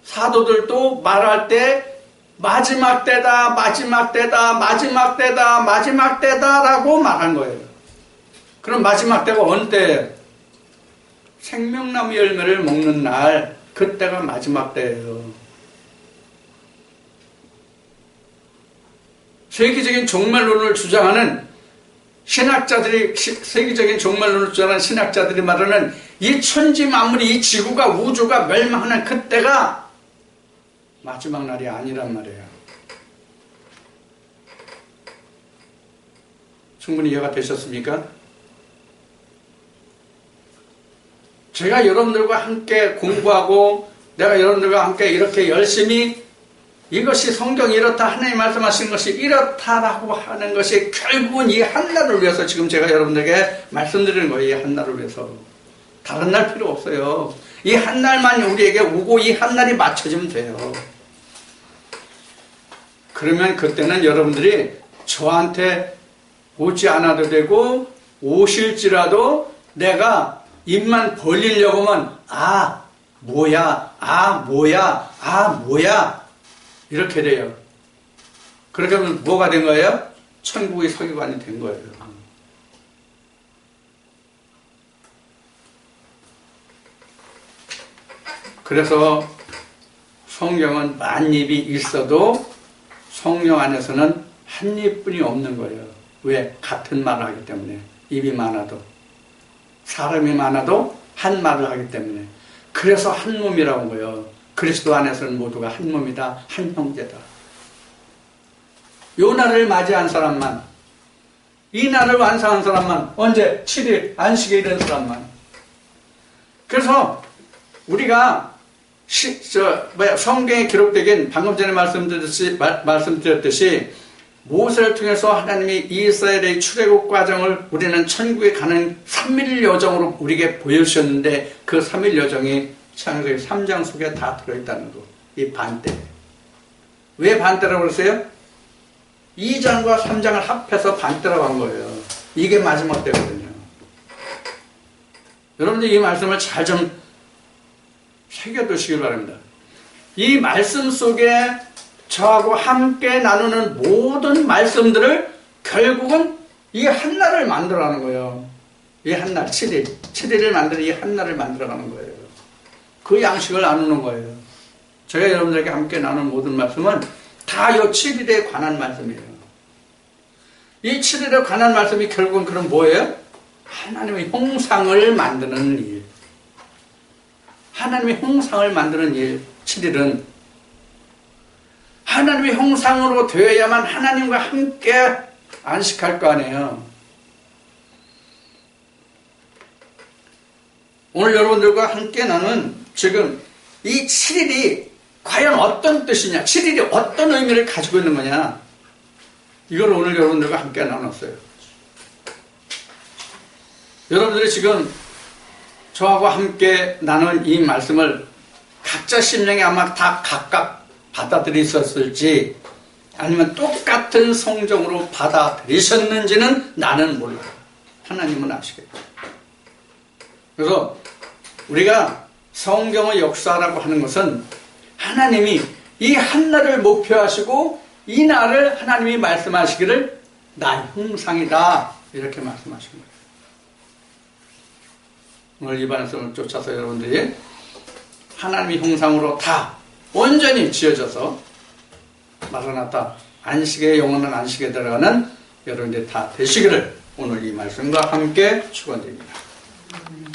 A: 사도들도 말할 때 마지막 때다, 마지막 때다, 마지막 때다, 마지막 때다라고 말한 거예요. 그럼 마지막 때가 어느 때예요? 생명나무 열매를 먹는 날, 그때가 마지막 때예요. 세계적인 종말론을 주장하는 신학자들이, 세계적인 종말론을 주장하는 신학자들이 말하는 이 천지 만물이, 이 지구가, 우주가 멸망하는 그때가 마지막 날이 아니란 말이에요. 충분히 이해가 되셨습니까? 제가 여러분들과 함께 공부하고 내가 여러분들과 함께 이렇게 열심히 이것이 성경이 이렇다, 하나님 말씀하신 것이 이렇다라고 하는 것이 결국은 이 한날을 위해서 지금 제가 여러분들에게 말씀드리는 거예요. 이 한날을 위해서. 다른 날 필요 없어요. 이 한날만 우리에게 오고 이 한날이 맞춰지면 돼요. 그러면 그때는 여러분들이 저한테 오지 않아도 되고 오실지라도 내가 입만 벌리려고 하면 뭐야 이렇게 돼요. 그렇게 하면 뭐가 된 거예요? 천국의 서기관이 된 거예요. 그래서 성경은 만입이 있어도 성령 안에서는 한 입뿐이 없는 거예요. 왜? 같은 말을 하기 때문에. 입이 많아도, 사람이 많아도 한 말을 하기 때문에. 그래서 한 몸이라고 한 거예요. 그리스도 안에서는 모두가 한 몸이다, 한 형제다. 요 날을 맞이한 사람만, 이 날을 완성한 사람만, 언제? 7일 안식에 이른 사람만. 그래서 우리가 성경에 기록되긴 방금 전에 말씀드렸듯이 모세를 통해서 하나님이 이스라엘의 출애굽 과정을 우리는 천국에 가는 3일 여정으로 우리에게 보여주셨는데 그 3일 여정이 창세기 3장 속에 다 들어있다는 거. 이 반때. 왜 반때라고 그랬어요? 2장과 3장을 합해서 반때라고 한 거예요. 이게 마지막 때거든요. 여러분들 이 말씀을 잘 좀 새겨두시길 바랍니다. 이 말씀 속에 저하고 함께 나누는 모든 말씀들을 결국은 이 한날을 만들어가는 거예요. 이 한날, 7일을 만드는 이 한날을 만들어가는 거예요. 그 양식을 나누는 거예요. 제가 여러분들에게 함께 나누는 모든 말씀은 다 이 7일에 관한 말씀이에요. 이 7일에 관한 말씀이 결국은 그럼 뭐예요? 하나님의 형상을 만드는 일. 하나님의 형상을 만드는 일, 7일은 하나님의 형상으로 되어야만 하나님과 함께 안식할 거 아니에요. 오늘 여러분들과 함께 나는 지금 이 7일이 과연 어떤 뜻이냐, 7일이 어떤 의미를 가지고 있는 거냐, 이걸 오늘 여러분들과 함께 나눴어요. 여러분들이 지금 저하고 함께 나눈 이 말씀을 각자 심령에 아마 다 각각 받아들이셨을지 아니면 똑같은 성정으로 받아들이셨는지는 나는 몰라요. 하나님은 아시겠죠. 그래서 우리가 성경의 역사라고 하는 것은 하나님이 이 한날을 목표하시고 이 날을 하나님이 말씀하시기를 나의 형상이다 이렇게 말씀하신 거예요. 오늘 이 말씀을 쫓아서 여러분들이 하나님의 형상으로 다 온전히 지어져서 마라나타 안식의 영원한 안식에 들어가는 여러분들이 다 되시기를 오늘 이 말씀과 함께 축원드립니다.